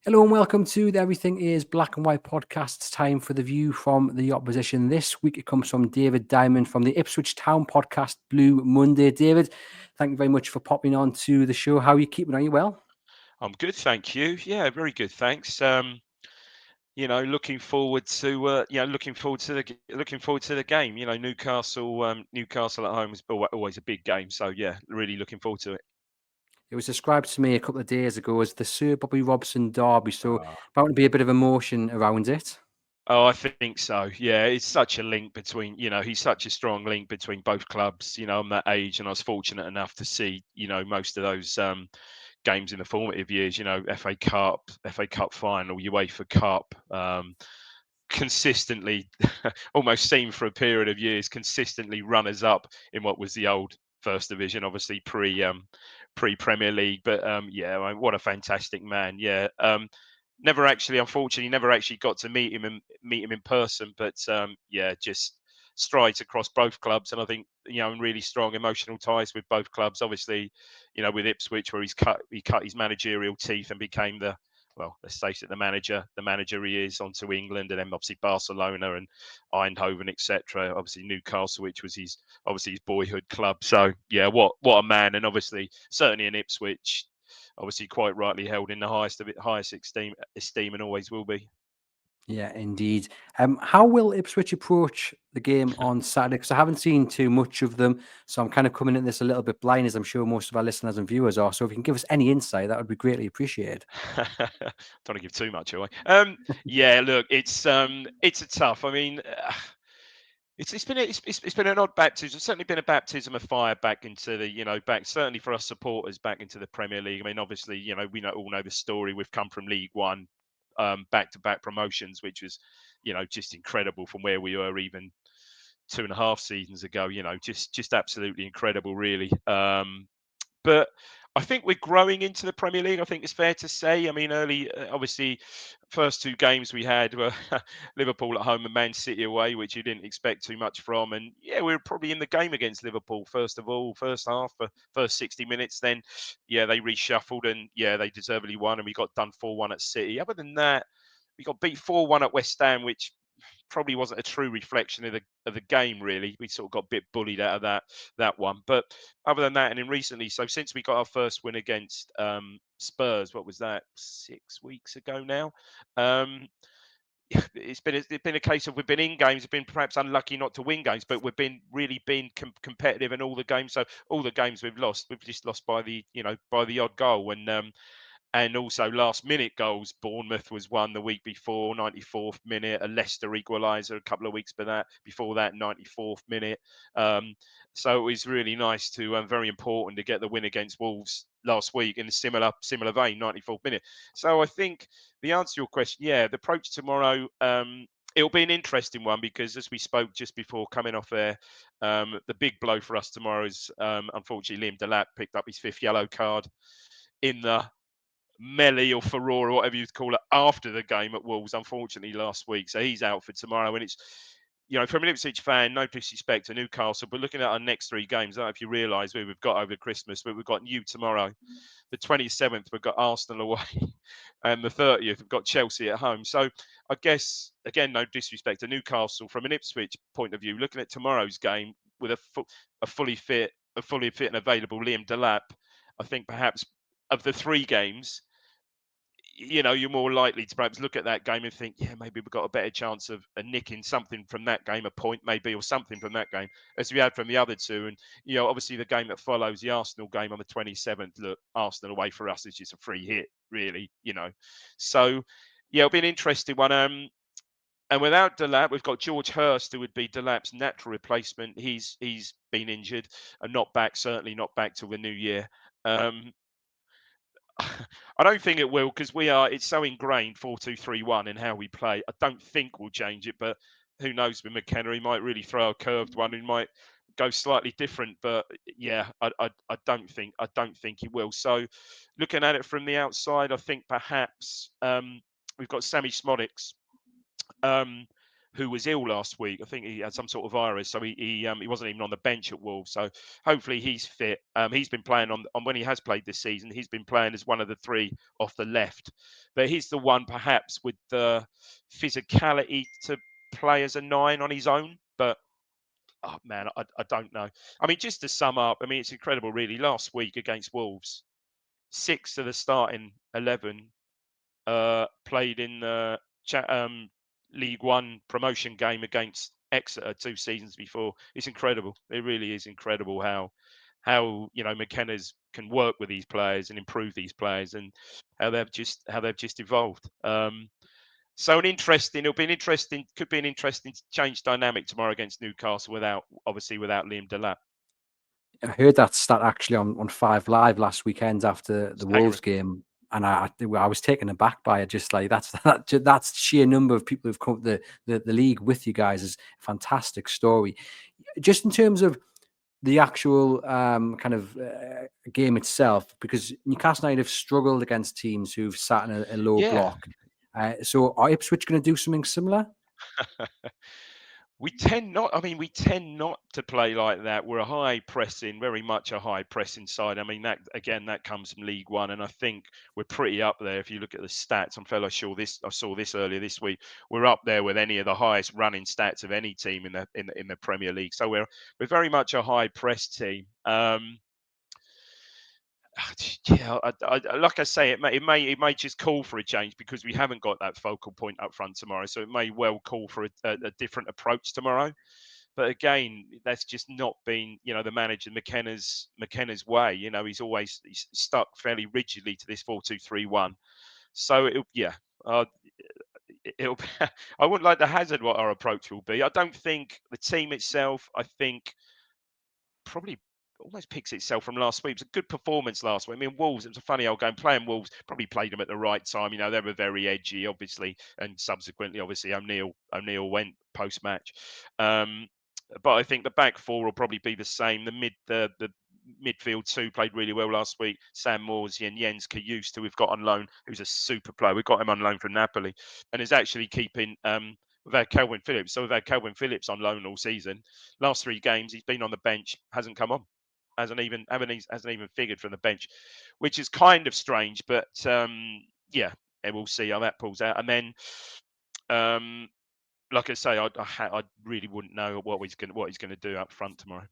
Hello and welcome to the Everything is Black and White podcast. It's time for the view from the opposition. This week it comes from David Dymond from the Ipswich Town podcast, Blue Monday. David, thank you very much for popping on to the show. How are you keeping? Are you well? I'm good, thank you. Yeah, very good, thanks. Looking forward to looking forward to the game. Newcastle at home is always a big game, so yeah, really looking forward to it. It was described to me a couple of days ago as the Sir Bobby Robson derby, so Ah. bound to be a bit of emotion around it. Oh, I think so. Yeah, it's such a link between, he's such a strong link between both clubs. I'm that age, and I was fortunate enough to see, most of those games in the formative years. FA Cup final, UEFA Cup. Consistently almost seen for a period of years, consistently runners up in what was the old first division, obviously pre Premier League. But yeah, what a fantastic man. Yeah. Unfortunately, never actually got to meet him in person. But yeah, just strides across both clubs, and I think really strong emotional ties with both clubs. Obviously, with Ipswich, where he cut his managerial teeth and became let's face it, the manager he is, onto England, and then obviously Barcelona and Eindhoven, etc. Obviously Newcastle, which was his boyhood club. So yeah, what a man, and obviously certainly in Ipswich, obviously quite rightly held in the highest esteem, and always will be. Yeah, indeed. How will Ipswich approach the game on Saturday? Because I haven't seen too much of them, so I'm kind of coming at this a little bit blind, as I'm sure most of our listeners and viewers are. So if you can give us any insight, that would be greatly appreciated. Don't want to give too much away. Yeah, look, it's a tough. I mean, it's been an odd baptism. It's certainly been a baptism of fire back into the back, certainly for us supporters, back into the Premier League. I mean, obviously, all know the story. We've come from League One, back to back promotions, which was just incredible from where we were even 2.5 seasons ago. Just absolutely incredible, really. But I think we're growing into the Premier League. I think it's fair to say. I mean, obviously, first two games we had were Liverpool at home and Man City away, which you didn't expect too much from. And yeah, we were probably in the game against Liverpool first of all, first half, for first 60 minutes. Then, yeah, they reshuffled, and yeah, they deservedly won, and we got done 4-1 at City. Other than that, we got beat 4-1 at West Ham, which probably wasn't a true reflection of the game. Really, we sort of got a bit bullied out of that one. But other than that, and in recently, so since we got our first win against Spurs, what was that, 6 weeks ago now? Um, it's been a case of we've been in games, we've been perhaps unlucky not to win games, but we've been really been competitive in all the games. So all the games we've just lost by the odd goal. And also last minute goals. Bournemouth was one the week before, 94th minute. A Leicester equaliser a couple of weeks before that, 94th minute. Um, so it was really nice to, very important to get the win against Wolves last week in a similar vein, 94th minute. So I think the answer to your question, yeah, the approach tomorrow. It'll be an interesting one, because as we spoke just before coming off there, the big blow for us tomorrow is, unfortunately, Liam Delap picked up his fifth yellow card in the melee or furore or whatever you'd call it after the game at Wolves, unfortunately, last week. So he's out for tomorrow. And it's, from an Ipswich fan, no disrespect to Newcastle, but looking at our next three games, I don't know if you realise who we've got over Christmas, but we've got you tomorrow. The 27th, we've got Arsenal away. And the 30th, we've got Chelsea at home. So I guess, again, no disrespect to Newcastle, from an Ipswich point of view, looking at tomorrow's game with a fully fit and available Liam Delap, I think perhaps of the three games, you're more likely to perhaps look at that game and think, yeah, maybe we've got a better chance of nicking something from that game, a point maybe, or something from that game, as we had from the other two. And, obviously the game that follows, the Arsenal game on the 27th, look, Arsenal away for us is just a free hit, really. So, yeah, it'll be an interesting one. And without Delap, we've got George Hurst, who would be Delap's natural replacement. He's been injured and not back, certainly not back till the new year. Um, I don't think it will, because it's so ingrained 4-2-3-1 in how we play. I don't think we'll change it, but who knows with McKenna? He might really throw a curved one. He might go slightly different, but yeah, I don't think he will. So looking at it from the outside, I think perhaps we've got Sammy Smodics, um, who was ill last week. I think he had some sort of virus, so he wasn't even on the bench at Wolves. So hopefully he's fit. He's been playing on when he has played this season. He's been playing as one of the three off the left, but he's the one perhaps with the physicality to play as a 9 on his own. But oh man, I don't know. I mean, just to sum up, I mean it's incredible, really. Last week against Wolves, 6 of the starting 11 played in the League One promotion game against Exeter 2 seasons before. It's incredible. It really is incredible how McKenna's can work with these players and improve these players, and how they've just evolved. So it'll be an interesting, could be an interesting change dynamic tomorrow against Newcastle without Liam Delap. I heard that stat actually on Five Live last weekend after the Wolves game, and I was taken aback by it. Just like that's sheer number of people who've come to the league with you guys is a fantastic story. Just in terms of the actual game itself, because Newcastle United have struggled against teams who've sat in a low block. So are Ipswich going to do something similar? We tend not to play like that. We're very much a high pressing side. I mean, that comes from League One, and I think we're pretty up there. If you look at the stats, I saw this earlier this week. We're up there with any of the highest running stats of any team in the Premier League. So we're very much a high press team. Yeah, like I say, it may just call for a change because we haven't got that focal point up front tomorrow. So it may well call for a different approach tomorrow. But again, that's just not been, the manager McKenna's way. He's stuck fairly rigidly to this 4-2-3-1. So it'll. I wouldn't like to hazard what our approach will be. I don't think the team itself. I think probably almost picks itself from last week. It was a good performance last week. I mean, Wolves, it was a funny old game. Playing Wolves, probably played them at the right time. They were very edgy, obviously, and subsequently, obviously, O'Neill went post-match. But I think the back four will probably be the same. The midfield two played really well last week. Sam Morsy and Jens Kajust, who we've got on loan, who's a super player. We've got him on loan from Napoli, and is actually keeping. We've had Kelvin Phillips. So we've had Kelvin Phillips on loan all season. Last 3 games, he's been on the bench, hasn't come on, hasn't even figured from the bench, which is kind of strange. But and we'll see how that pulls out. And then, like I say, I really wouldn't know what he's going to do up front tomorrow.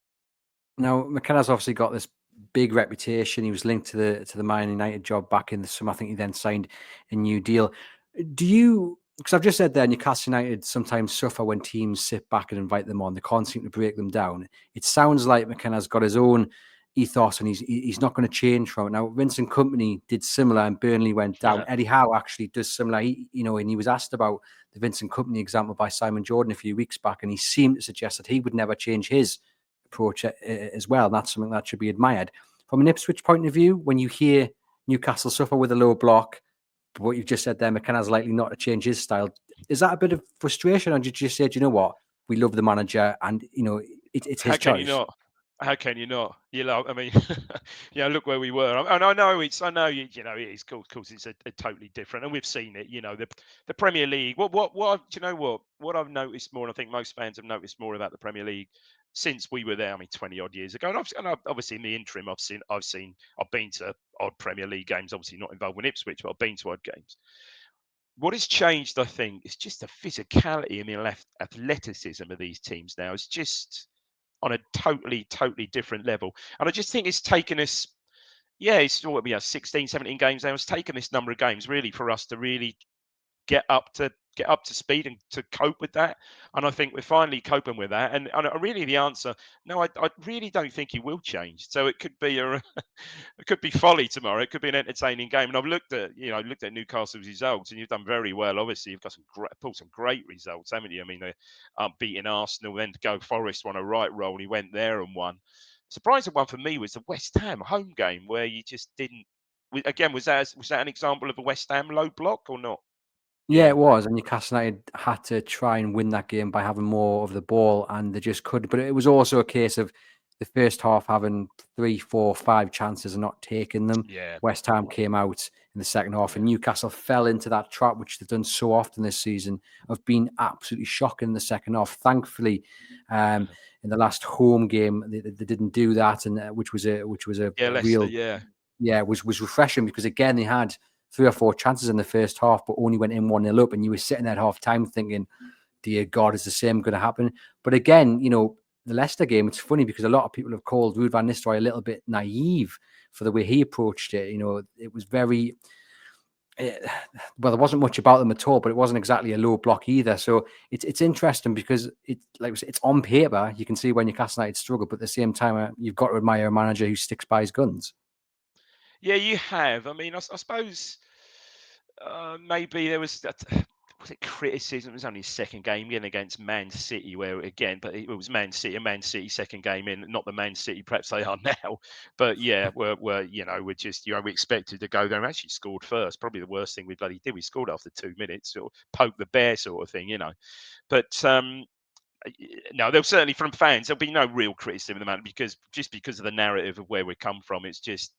Now, McKenna's obviously got this big reputation. He was linked to the Man United job back in the summer. I think he then signed a new deal. Do you, because I've just said there, Newcastle United sometimes suffer when teams sit back and invite them on. They can't seem to break them down. It sounds like McKenna's got his own ethos and he's not going to change from it. Now, Vincent Kompany did similar and Burnley went down. Yeah. Eddie Howe actually does similar. And he was asked about the Vincent Kompany example by Simon Jordan a few weeks back, and he seemed to suggest that he would never change his approach as well. And that's something that should be admired. From an Ipswich point of view, when you hear Newcastle suffer with a low block, but what you've just said there, McKenna's likely not to change his style. Is that a bit of frustration, or did you just say, do you know what, we love the manager, and it's his choice? How can you not? I mean, look where we were. And I know it is cool. Of course, it's a totally different, and we've seen it. The Premier League. What do you know? What I've noticed more, and I think most fans have noticed more about the Premier League since we were there. I mean, 20 odd years ago, and obviously in the interim, I've been to odd Premier League games. Obviously not involved with Ipswich, but I've been to odd games. What has changed, I think, is just the physicality and the athleticism of these teams now. It's just on a totally different level. And I just think it's taken us, it's what we have 16, 17 games now. It's taken this number of games really for us to really get up to speed and to cope with that. And I think we're finally coping with that. And really the answer, no, I really don't think he will change. So it could be it could be folly tomorrow. It could be an entertaining game. And I've looked at Newcastle's results, and you've done very well. Obviously, you've got pulled some great results, haven't you? I mean, they beating Arsenal, then to go Forest on a right roll. He went there and won. Surprising one for me was the West Ham home game, where you just didn't. Again, was that an example of a West Ham low block or not? Yeah, it was. And Newcastle United had to try and win that game by having more of the ball, and they just couldn't. But it was also a case of the first half having 3, 4, 5 chances and not taking them. Yeah, West Ham came out in the second half, and yeah, Newcastle fell into that trap, which they've done so often this season, of being absolutely shocking in the second half. Thankfully, yeah. in the last home game, they didn't do that, and which was a Yeah, Leicester, real, yeah. yeah, was refreshing, because again they had 3 or 4 chances in the first half, but only went in 1-0 up, and you were sitting there at half time thinking, dear God, is the same going to happen? But again, the Leicester game, it's funny because a lot of people have called Ruud van Nistelrooy a little bit naive for the way he approached it. It was very, well, there wasn't much about them at all, but it wasn't exactly a low block either. So it's interesting because like I said, it's on paper, you can see when Newcastle United struggle, but at the same time, you've got to admire a manager who sticks by his guns. Yeah, you have. I mean, I suppose maybe there was that. Was it criticism? It was only his second game in against Man City, where again, but it was Man City, a Man City second game in, not the Man City perhaps they are now. But yeah, we're just we expected to go there and actually scored first. Probably the worst thing we bloody did. We scored after 2 minutes, sort of poke the bear sort of thing. But no, there'll certainly from fans there'll be no real criticism of the matter because of the narrative of where we come from. It's just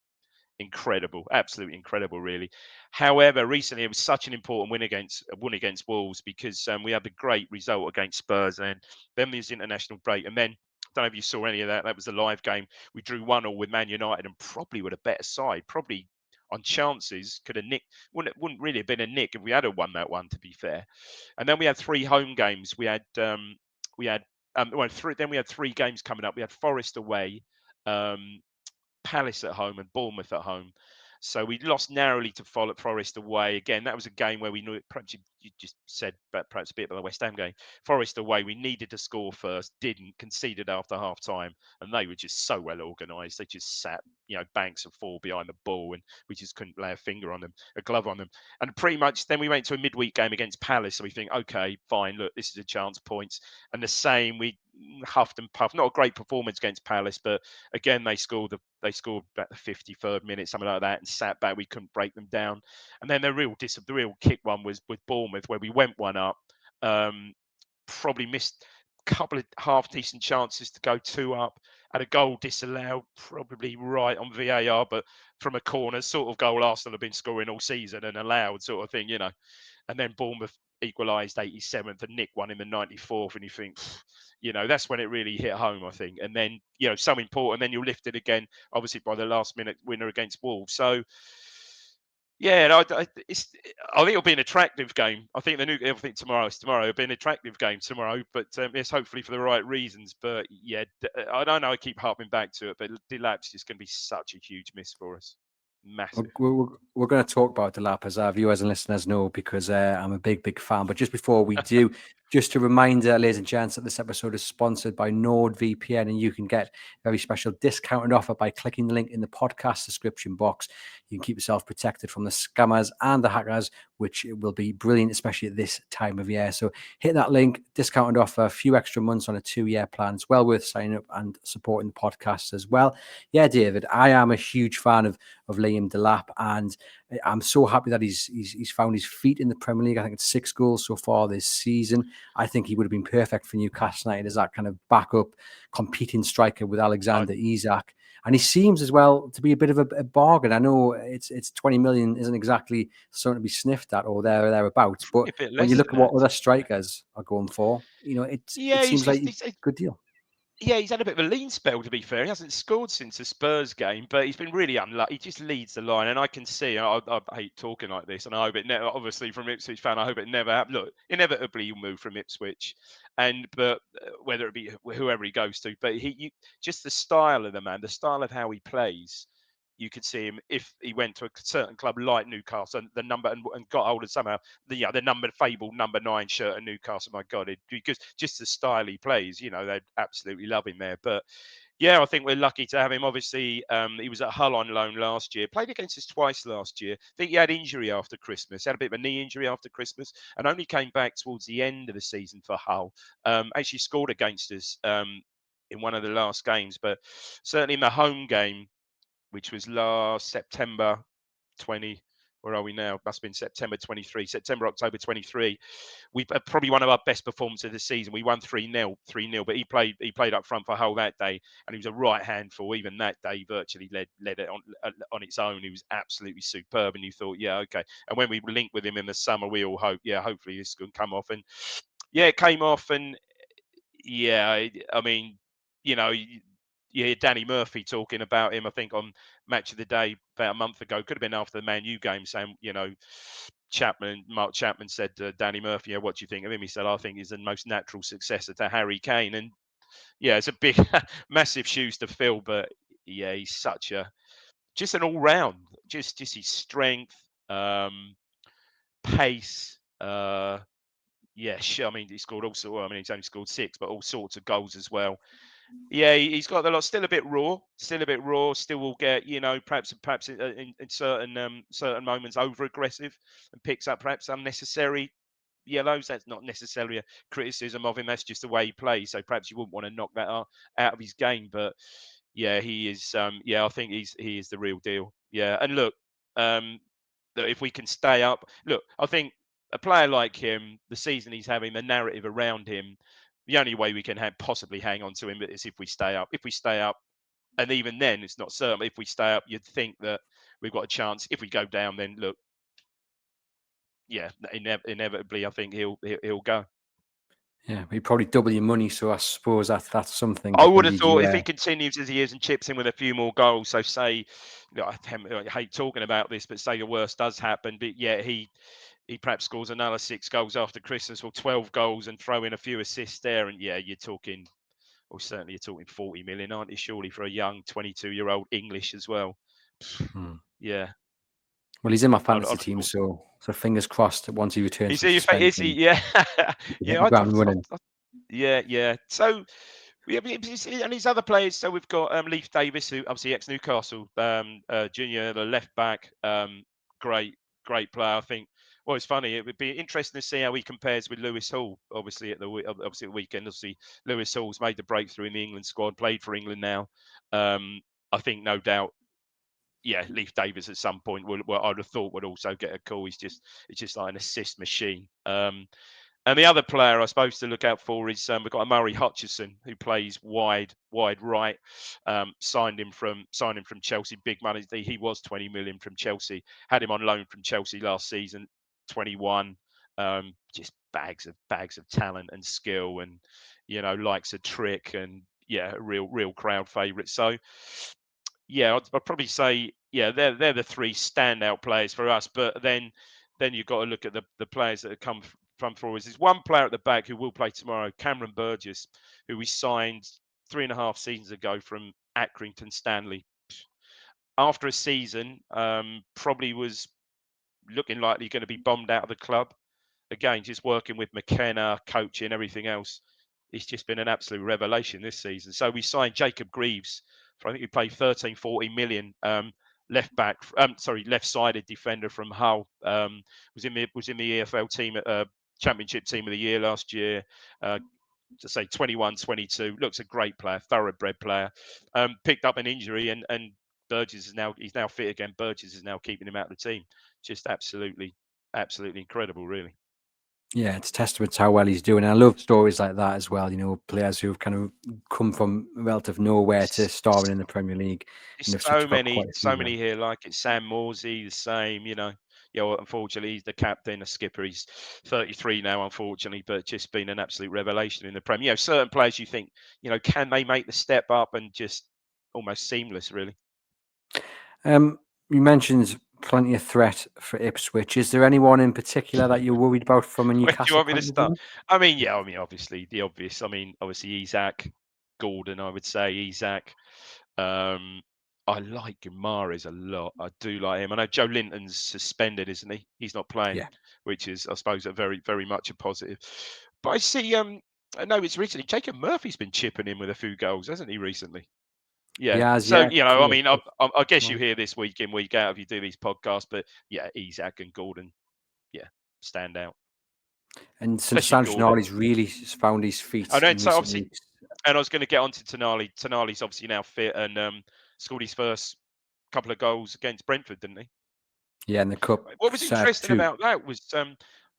incredible, absolutely incredible, really. However, recently it was such an important win against Wolves because we had a great result against Spurs, and then there's international break, and then I don't know if you saw any of that. That was the live game. We drew 1-1 with Man United, and probably with a better side, probably on chances could have nicked. Wouldn't really have been a nick if we had won that one, to be fair. And then we had 3 home games. We had well, then we had 3 games coming up. We had Forest away. Um, Palace at home and Bournemouth at home. So we lost narrowly to Forest away. Again, that was a game where we knew, perhaps you just said, but perhaps a bit about the West Ham game. Forest away, we needed to score first, didn't, conceded after half time, and they were just so well organised. They just sat, banks of 4 behind the ball, and we just couldn't lay a glove on them. And pretty much then we went to a midweek game against Palace, so we think, okay, fine, look, this is a chance, points. And the same, we huffed and puffed. Not a great performance against Palace, but again, they scored about the 53rd minute, something like that, and sat back. We couldn't break them down. And then the real kick one was with Bournemouth, where we went one up. Probably missed a couple of half decent chances to go 2 up. Had a goal disallowed, probably right on VAR, but from a corner, sort of goal Arsenal have been scoring all season and allowed, sort of thing. And then Bournemouth equalised 87th and Nick won in the 94th, and you think, that's when it really hit home, I think. And then, so important. Then you're lifted again, obviously, by the last minute winner against Wolves. So, yeah, no, I think it'll be an attractive game. I think tomorrow. It'll be an attractive game tomorrow, but yes, hopefully for the right reasons. But yeah, I don't know. I keep harping back to it, but Delap's just going to be such a huge miss for us. Massive. We're going to talk about the lap, as our viewers and listeners know, because I'm a big fan. But just before we do, just a reminder, ladies and gents, that this episode is sponsored by NordVPN, and you can get a very special discounted offer by clicking the link in the podcast description box. You can keep yourself protected from the scammers and the hackers, which will be brilliant, especially at this time of year. So hit that link, discounted offer, a few extra months on a 2-year plan. It's well worth signing up and supporting the podcast as well. Yeah, David, I am a huge fan of Liam Delap, and I'm so happy that he's found his feet in the Premier League. I think it's 6 goals so far this season. I think he would have been perfect for Newcastle United as that kind of backup competing striker with Alexander Isak. And he seems as well to be a bit of a bargain. I know it's 20 million isn't exactly something to be sniffed at or thereabouts, but A bit when you less look than at what that. other strikers are going for, it Yeah, seems like a good deal. Yeah, he's had a bit of a lean spell, to be fair. He hasn't scored since the Spurs game, but he's been really unlucky. He just leads the line, and I can see. I hate talking like this, and I hope it never. Obviously, from Ipswich fan, I hope it never happens. Look, inevitably he'll move from Ipswich, but whether it be whoever he goes to, but just the style of the man, the style of how he plays. You could see him if he went to a certain club like Newcastle, and the number and got hold of somehow the number fabled number 9 shirt at Newcastle. My God, because just the style he plays, they'd absolutely love him there. But yeah, I think we're lucky to have him. Obviously, he was at Hull on loan last year. Played against us twice last year. I think he had injury after Christmas. Had a bit of a knee injury after Christmas, and only came back towards the end of the season for Hull. Actually scored against us in one of the last games, but certainly in the home game, which was last September 20. where are we now? Must have been September, October 23. We probably one of our best performances of the season. We won 3-0, but he played up front for a whole that day, and he was a right handful. Even that day, he virtually led it on its own. He was absolutely superb, and you thought, yeah, okay. And when we linked with him in the summer, we all hoped, yeah, hopefully this can come off. And yeah, it came off, and yeah, I mean, you know, you hear Danny Murphy talking about him, I think, on Match of the Day about a month ago. Could have been after the Man U game, saying, Mark Chapman said to Danny Murphy, yeah, what do you think of him? He said, I think he's the most natural successor to Harry Kane. And yeah, it's a big, massive shoes to fill, but yeah, he's just an all round, just his strength, pace, yeah, I mean, he scored also. Well, I mean, he's only scored 6, but all sorts of goals as well. Yeah, he's got a lot. Still a bit raw. Still will get, perhaps in certain moments over aggressive and picks up perhaps unnecessary yellows. That's not necessarily a criticism of him. That's just the way he plays. So perhaps you wouldn't want to knock that out of his game. But yeah, he is. I think he is the real deal. Yeah, and look, that if we can stay up, look, I think a player like him, the season he's having, the narrative around him, the only way we can possibly hang on to him is if we stay up. If we stay up, and even then, it's not certain. If we stay up, you'd think that we've got a chance. If we go down, then look, yeah, inevitably, I think he'll go. Yeah, he'd probably double your money. So I suppose that's something I that can would have lead thought you. if he continues as he is and chips in with a few more goals, so say, I hate talking about this, but say the worst does happen, but yeah, he perhaps scores another 6 goals after Christmas, or 12 goals, and throw in a few assists there, and yeah, you're talking, or certainly you're talking 40 million, aren't you? Surely for a young 22-year-old English as well. Yeah. Well, he's in my I'd fantasy have team, thought. so fingers crossed that once he returns Is from he? Is he? suspension, Yeah. he can hit Yeah. the ground running. Yeah. So, and these other players. So we've got Leif Davis, who obviously ex-Newcastle junior, the left back. Great player. I think. Well, it's funny. It would be interesting to see how he compares with Lewis Hall. Obviously at the weekend. Obviously, Lewis Hall's made the breakthrough in the England squad. Played for England now. I think no doubt. Yeah, Leif Davis at some point I'd have thought would also get a call. It's just like an assist machine. And the other player I suppose to look out for is we've got Murray Hutchison, who plays wide right. Signed him from Chelsea, big money. He was 20 million from Chelsea. Had him on loan from Chelsea last season, 21. Just bags of talent and skill, and likes a trick, and yeah, a real crowd favourite. So yeah, I'd probably say, yeah, they're the 3 standout players for us. But then you've got to look at the players that have come from forwards. There's one player at the back who will play tomorrow, Cameron Burgess, who we signed 3.5 seasons ago from Accrington Stanley. After a season, probably was looking likely going to be bombed out of the club. Again, just working with McKenna, coaching, everything else. It's just been an absolute revelation this season. So we signed Jacob Greaves for, I think we paid 13, 14 million. Left-sided defender from Hull. Was in the EFL team, Championship Team of the Year last year. To say 21, 22, looks a great player, thoroughbred player. Picked up an injury, and Burgess he's now fit again. Burgess is now keeping him out of the team. Just absolutely incredible, really. Yeah, it's testament to how well he's doing. And I love stories like that as well. Players who've kind of come from relative nowhere to starring in the Premier League. There's Ipswich got quite a few so of them. many here. Like it's Sam Morsey, the same. Well, unfortunately, he's the captain, the skipper. He's 33 now, unfortunately, but just been an absolute revelation in the Premier. Certain players you think, can they make the step up, and just almost seamless, really. You mentioned plenty of threat for Ipswich. Is there anyone in particular that you're worried about from a Where do you Newcastle want me to point of start? view? Obviously the obvious. Obviously Isaac, Gordon. I would say Isaac. I like Guimaraes a lot. I do like him. I know Joe Linton's suspended, isn't he? He's not playing, Yeah. which is, I suppose, a very, very much a positive. But I see. I know it's recently. Jacob Murphy's been chipping in with a few goals, hasn't he? Recently. He Yeah. has, So yeah. I guess you hear this week in, week out if you do these podcasts. But yeah, Isaac and Gordon, yeah, stand out. And since Especially Gordon. Tonali's really found his feet And in so recent obviously, weeks. and I was going to get on to Tonali. Tonali's obviously now fit and scored his first couple of goals against Brentford, didn't he? Yeah, in the cup, What was set interesting 2. about that was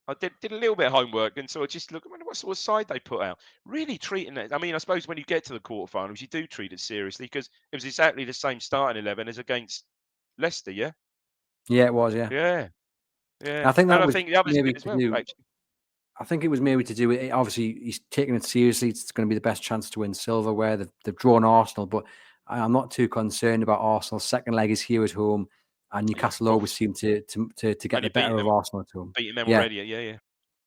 I did a little bit of homework and sort of just look. I wonder what sort of side they put out. Really treating it. I mean, I suppose when you get to the quarterfinals, you do treat it seriously because it was exactly the same starting 11 as against Leicester. Yeah, Yeah, it was, yeah. yeah, yeah. I think And that I was think the others maybe did as to well. do Actually, I think it was maybe to do with it. Obviously, he's taking it seriously. It's going to be the best chance to win silverware. They've drawn Arsenal, but I'm not too concerned about Arsenal's second leg is here at home, and yeah. Newcastle Well, always seem to get the only better of Arsenal at home. beating them Yeah. already. Yeah,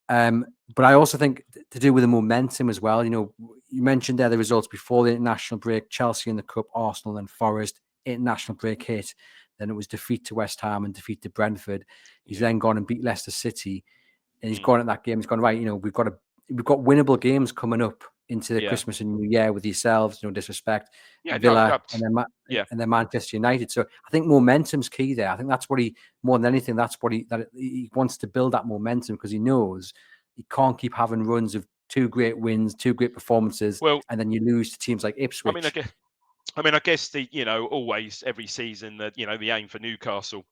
yeah. But I also think to do with the momentum as well. You know, you mentioned there the results before the international break: Chelsea in the cup, Arsenal and Forest. International break hit, then it was defeat to West Ham and defeat to Brentford. He's Yeah. then gone and beat Leicester City, and he's Mm, gone at that game. He's gone right. You know, we've got winnable games coming up into the yeah. Christmas and New Year with yourselves. No disrespect, Yeah. No. Villa, No. Yeah. and then Manchester United. So I think momentum's key there. I think that's what he more than anything. That's what he wants to build that momentum because he knows he can't keep having runs of 2 great wins, 2 great performances, Well, and then you lose to teams like I mean, Ipswich. I guess the always every season that the aim for Newcastle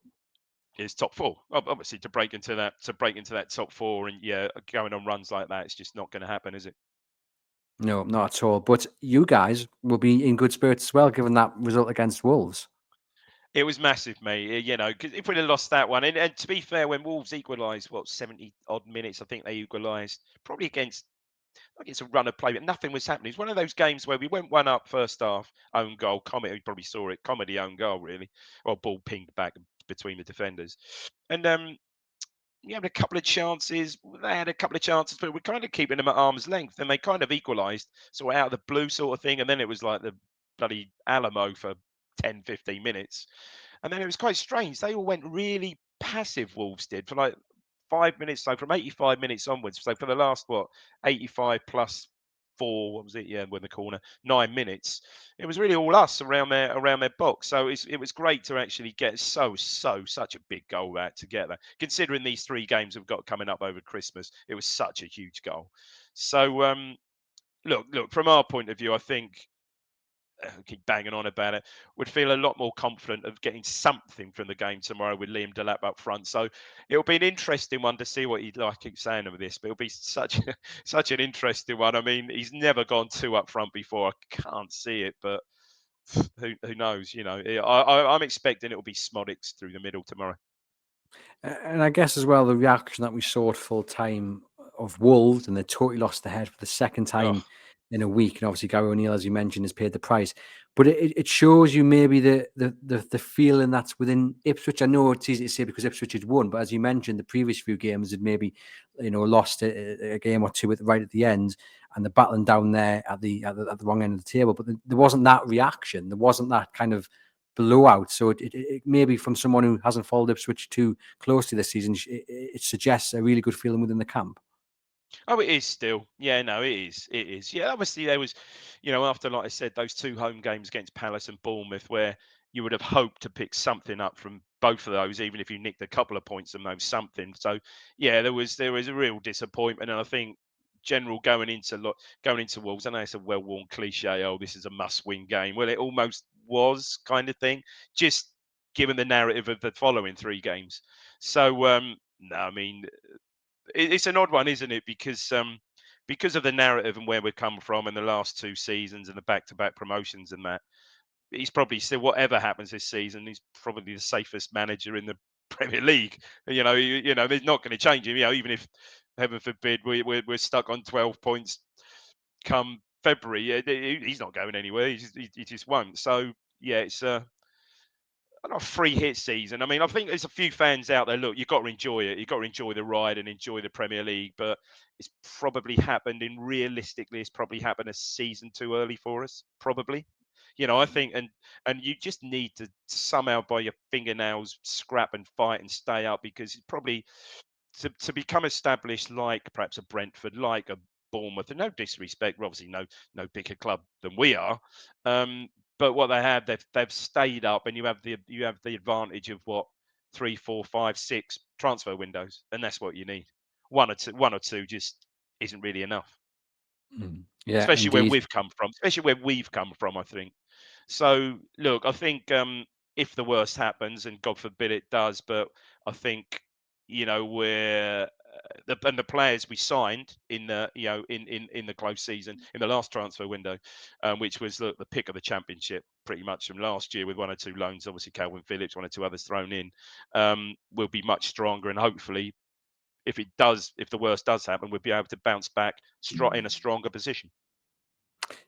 is top four. Obviously, to break into that top four, and yeah, going on runs like that, it's just not going to happen, is it? No, not at all. But you guys will be in good spirits as well, given that result against Wolves. It was massive, mate. Because if we'd have lost that one, and to be fair, when Wolves equalised, 70 odd minutes, I think they equalised, probably against a run of play, but nothing was happening. It's one of those games where we went one up first half, own goal, comedy. You probably saw it, comedy own goal, really, or ball pinged back between the defenders, and you had a couple of chances. They had a couple of chances, but we're kind of keeping them at arm's length, and they kind of equalised, sort of out of the blue, sort of thing. And then it was like the bloody Alamo for 10, 15 minutes, and then it was quite strange. They all went really passive. Wolves did for like 5 minutes, so from 85 minutes onwards. So for the last 85 plus four, what was it? Yeah, with the corner, 9 minutes. It was really all us around their box. So it was great to actually get such a big goal that together. Considering these 3 games we've got coming up over Christmas, it was such a huge goal. So look from our point of view, I think keep banging on about it, would feel a lot more confident of getting something from the game tomorrow with Liam Delap up front. So it'll be an interesting one to see what he'd like. I keep saying with this, but it'll be such such an interesting one. I mean, he's never gone 2 up front before. I can't see it, but who knows? I'm expecting it'll be Smodics through the middle tomorrow. And I guess as well, the reaction that we saw at full time of Wolves, and they totally lost their head for the second time Oh, in a week. And obviously, Gary O'Neill, as you mentioned, has paid the price. But it shows you maybe the feeling that's within Ipswich. I know it's easy to say because Ipswich had won, but as you mentioned, the previous few games had maybe lost a game or two right at the end, and they're battling down there at the wrong end of the table. But there wasn't that reaction. There wasn't that kind of blowout. So it maybe from someone who hasn't followed Ipswich too closely this season, it suggests a really good feeling within the camp. Oh, it is still. Yeah, no, it is. It is. Yeah, obviously there was, after like I said, those 2 home games against Palace and Bournemouth, where you would have hoped to pick something up from both of those, even if you nicked a couple of points from those, something. So yeah, there was a real disappointment, and I think general going into Wolves. I know it's a well-worn cliche. Oh, this is a must-win game. Well, it almost was kind of thing, just given the narrative of the following 3 games. So no, I mean it's an odd one, isn't it? Because of the narrative and where we've come from in the last 2 seasons and the back-to-back promotions and that, he's probably still whatever happens this season, he's probably the safest manager in the Premier League. They're not going to change him. Even if heaven forbid we're stuck on 12 points come February, he's not going anywhere. He just won't. So yeah, it's not a free hit season. I mean, I think there's a few fans out there. Look, you've got to enjoy it. You've got to enjoy the ride and enjoy the Premier League. But it's probably happened realistically, it's probably happened a season too early for us. Probably. I think, and you just need to somehow by your fingernails scrap and fight and stay up because it's probably to become established like perhaps a Brentford, like a Bournemouth, and no disrespect, we're obviously no bigger club than we are. But what they have, they've stayed up, and you have the advantage of what 3, 4, 5, 6 transfer windows, and that's what you need. One or two just isn't really enough, Yeah, especially where indeed. we've come from. Especially where we've come from, I think. So look, I think if the worst happens, and God forbid it does, but I think, we're the players we signed in the in the close season in the last transfer window, which was the pick of the championship pretty much from last year with one or two loans, obviously Calvin Phillips, one or two others thrown in, will be much stronger, and hopefully, if the worst does happen, we'll be able to bounce back in a stronger position.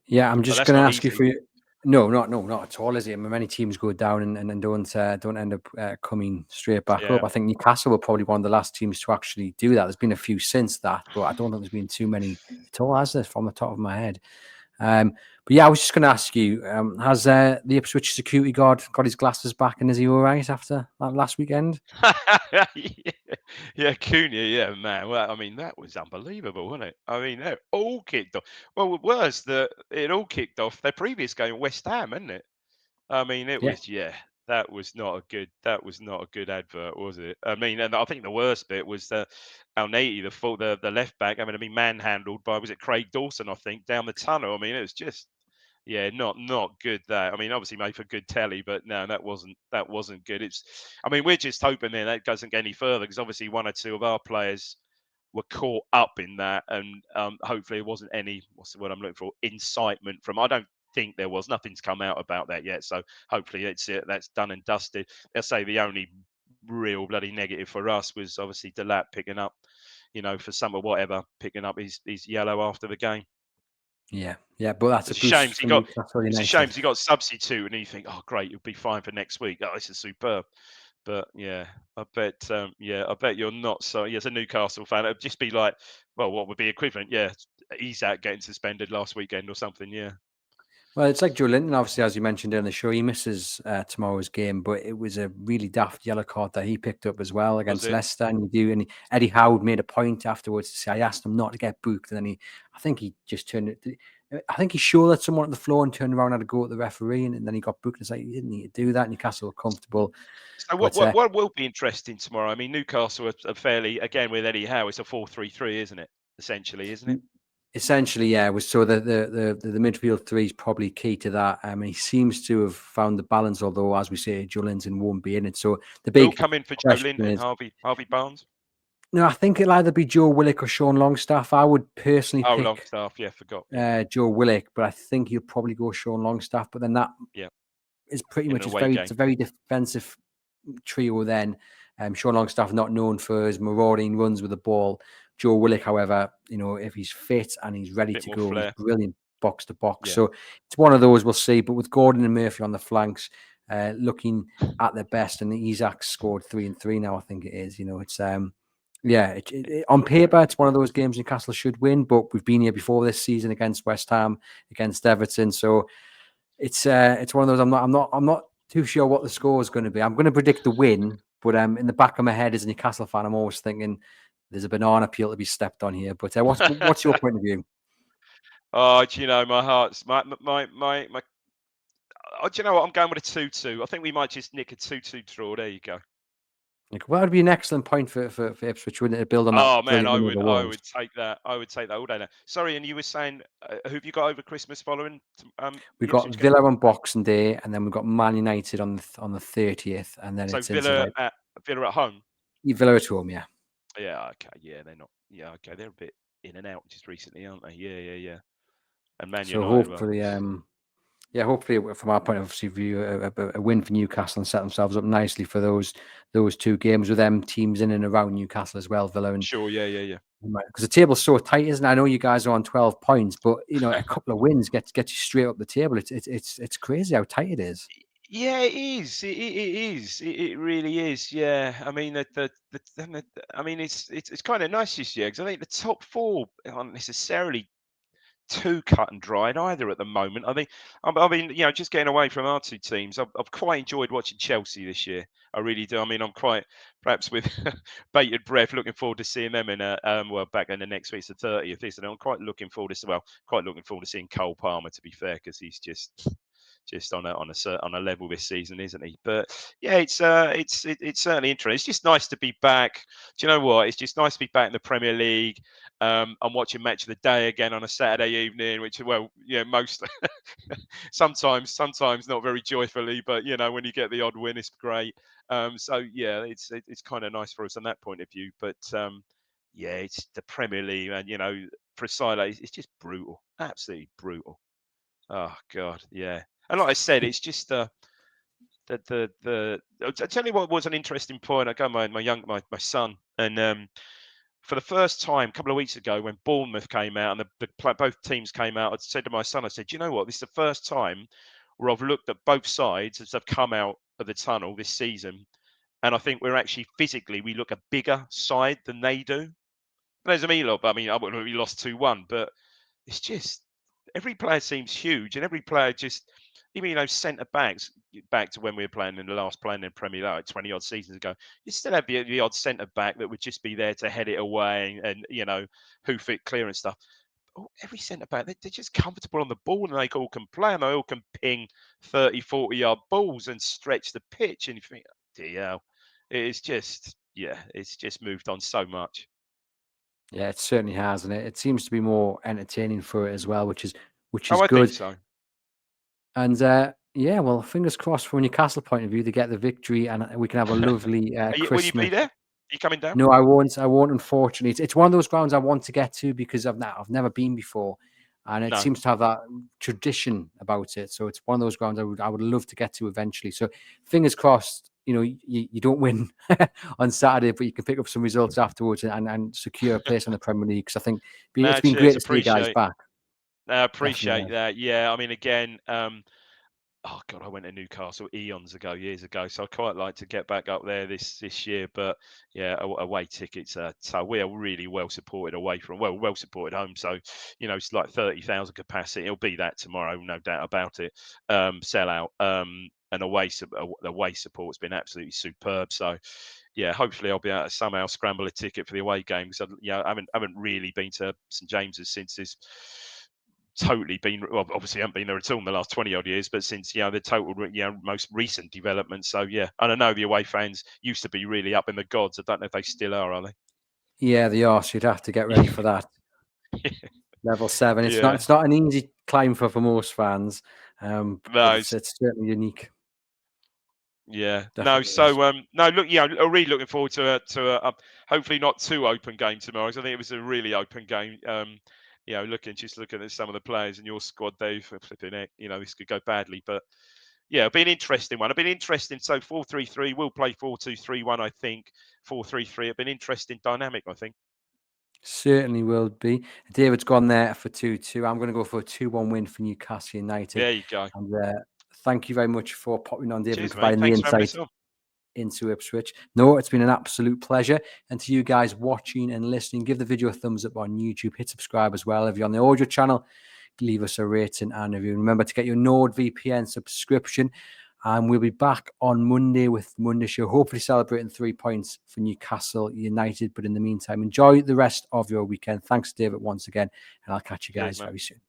Yeah, I'm But just that's going to not ask you easy. for you. No, not at all, is it? I mean, many teams go down and don't end up coming straight back Yeah. up. I think Newcastle were probably one of the last teams to actually do that. There's been a few since that, but I don't think there's been too many at all, has there, from the top of my head? But yeah, I was just going to ask you: has the Ipswich security guard got his glasses back, and is he all right after that last weekend? yeah, yeah, Cunha, yeah, man. Well, I mean, that was unbelievable, wasn't it? I mean, they all kicked off. Well, worse, it all kicked off their previous game, West Ham, isn't it? I mean, it Yeah, was, yeah, that was not a good advert, was it? I mean, and I think the worst bit was Al-Naty, the left back, having to be manhandled by, was it Craig Dawson, I think, down the tunnel. I mean, it was just, yeah, not good. That, I mean, obviously made for good telly, but no, that wasn't good. I mean, we're just hoping then that doesn't get any further, because obviously one or two of our players were caught up in that, and hopefully it wasn't any, what's the word I'm looking for, incitement from. I don't think there was. Nothing's come out about that yet, so hopefully that's done and dusted. I say the only real bloody negative for us was obviously Delap picking up, for some or whatever, picking up his yellow after the game. yeah. But that's a It's a shame boost 'cause for Newcastle it's a shame United. 'cause he got substitute, and you think, oh great, you'll be fine for next week. Oh, this is superb. But yeah, I bet you're not so. Yeah, as a Newcastle fan, it'd just be like, well, what would be equivalent? Yeah, Isak getting suspended last weekend or something. Yeah, Well, it's like Joe Linton, obviously, as you mentioned in the show, he misses tomorrow's game, but it was a really daft yellow card that he picked up as well was against it? Leicester. And Eddie Howard made a point afterwards to say, I asked him not to get booked. And then I think he just turned it, I think he shouldered someone at the floor and turned around and had to go at the referee. And then he got booked. It's like, you didn't need to do that. Newcastle were comfortable. So what But what what will be interesting tomorrow? I mean, Newcastle are fairly, again with Eddie Howe, it's a 4-3-3, isn't it? Essentially, isn't it? essentially, yeah, it was so the midfield three is probably key to that. He seems to have found the balance, although as we say, Joe Linton won't be in it. So the Who'll big come in for Joe question Linton? is, Harvey Barnes? no, I think it'll either be Joe Willock or Sean Longstaff. I would personally Oh, pick Longstaff. Yeah, forgot. Yeah, Joe Willock, but I think he'll probably go Sean Longstaff. But then that yeah. is pretty In an much away it's game. a very defensive trio then. Sean Longstaff not known for his marauding runs with the ball. Joe Willock, however, if he's fit and he's ready Bit to more go, he's flair. brilliant box to box. Yeah. So it's one of those we'll see. But with Gordon and Murphy on the flanks, looking at their best, and Isaac scored 3 and 3 now, I think it is. It's on paper, it's one of those games Newcastle should win, but we've been here before this season against West Ham, against Everton, so it's one of those. I'm not too sure what the score is going to be. I'm going to predict the win, but in the back of my head as a Newcastle fan, I'm always thinking there's a banana peel to be stepped on here. But what's your point of view? Oh, do you know, my heart's my. Oh, do you know what? I'm going with a 2-2. I think we might just nick a 2-2 draw. There you go. Like, well, it'd be an excellent point for Ipswich, wouldn't it, to build on that Oh man, brilliant I win would over I Wolves? would take that. I would take that all day now. Sorry, and you were saying who have you got over Christmas following We've the got Ipswich game? Villa on Boxing Day, and then we've got Man United on the 30th, and then So it's into like Villa at home. Villa at home, yeah. Yeah, okay, yeah, they're not. Yeah, okay, they're a bit in and out just recently, aren't they? Yeah. And Man So United, well, hopefully, from our point of view, a win for Newcastle and set themselves up nicely for those two games with them teams in and around Newcastle as well, Villa and sure, yeah. because the table's so tight, isn't it? I know you guys are on 12 points, but a couple of wins gets you straight up the table. It's crazy how tight it is. Yeah, it is. It is. It really is. Yeah. I mean, I mean, it's kind of nice this year because I think the top four aren't necessarily too cut and dried either at the moment. I mean, just getting away from our two teams, I've quite enjoyed watching Chelsea this year. I really do. I mean, I'm quite, perhaps with bated breath, looking forward to seeing them in back in the next week's the 30th, isn't it? I'm quite looking forward to seeing Cole Palmer, to be fair, because just on a level this season, isn't he? But yeah, it's certainly interesting. It's just nice to be back. Do you know what? It's just nice to be back in the Premier League. I'm watching Match of the Day again on a Saturday evening, which, well, yeah, most sometimes not very joyfully, but when you get the odd win, it's great. So yeah, it's kind of nice for us on that point of view. But yeah, it's the Premier League, and for a side like it's just brutal, absolutely brutal. Oh God, yeah. And like I said, it's just the. I'll tell you what was an interesting point. I got my son, and for the first time a couple of weeks ago when Bournemouth came out and both teams came out, I said to my son, I said, you know what, this is the first time where I've looked at both sides as they've come out of the tunnel this season, and I think we're actually physically we look a bigger side than they do. There's a me lot, but I mean, I wouldn't have really lost 2-1, but it's just every player seems huge, and every player just even centre backs back to when we were playing in the last playing in Premier League like 20 odd seasons ago. You still have the odd centre back that would just be there to head it away and hoof it clear and stuff. Oh, every centre back, they're just comfortable on the ball and they all can play and they all can ping 30, 40-yard balls and stretch the pitch. And you think, oh, dear hell, it's just, yeah, it's just moved on so much. Yeah, it certainly has, and it seems to be more entertaining for it as well, which is Oh, I think good. so. And yeah, well, fingers crossed from a Newcastle point of view to get the victory, and we can have a lovely Will you be Christmas. there? Are you coming down? No, I won't. I won't. Unfortunately, it's one of those grounds I want to get to because I've never been before, and it No. seems to have that tradition about it. So it's one of those grounds I would love to get to eventually. So fingers crossed. You don't win on Saturday, but you can pick up some results afterwards and secure a place in the Premier League. Because I think it's No, been great cheers. to see you guys back. Definitely. Appreciate that. Yeah, I mean, again, oh God, I went to Newcastle years ago, so I quite like to get back up there this year. But yeah, away tickets. So we are really well supported away from well supported home. So it's like 30,000 capacity. It'll be that tomorrow, no doubt about it. Sell out. And away support's been absolutely superb. So yeah, hopefully I'll be able to somehow scramble a ticket for the away game because I haven't really been to St James's since this totally been obviously haven't been there at all in the last 20 odd years, but since the total most recent development. So yeah, and I know the away fans used to be really up in the gods. I don't know if they still are they? Yeah, they are. So you'd have to get ready for that. Level 7. It's Yeah, not an easy climb for most fans, but no, it's certainly unique. yeah, no. Definitely is. So no, look, I'm really looking forward to a hopefully not too open game tomorrow. 'Cause I think it was a really open game. Looking at some of the players in your squad, Dave, flipping it, this could go badly, but yeah, it'll be an interesting one. It'll be interesting. So 4-3-3, we'll play 4-2-3-1, I think. 4-3-3. It'll be an interesting dynamic, I think. Certainly will be. David's gone there for 2-2. I'm going to go for a 2-1 win for Newcastle United. There you go. And thank you very much for popping on, David, and Cheers, mate. providing the Thanks for having us insight on. into Ipswich. No, it's been an absolute pleasure. And to you guys watching and listening, give the video a thumbs up on YouTube. Hit subscribe as well. If you're on the audio channel, leave us a rating and review. Remember to get your NordVPN subscription. And we'll be back on Monday with the Monday show, hopefully celebrating 3 points for Newcastle United. But in the meantime, enjoy the rest of your weekend. Thanks, David, once again. And I'll catch you guys very soon.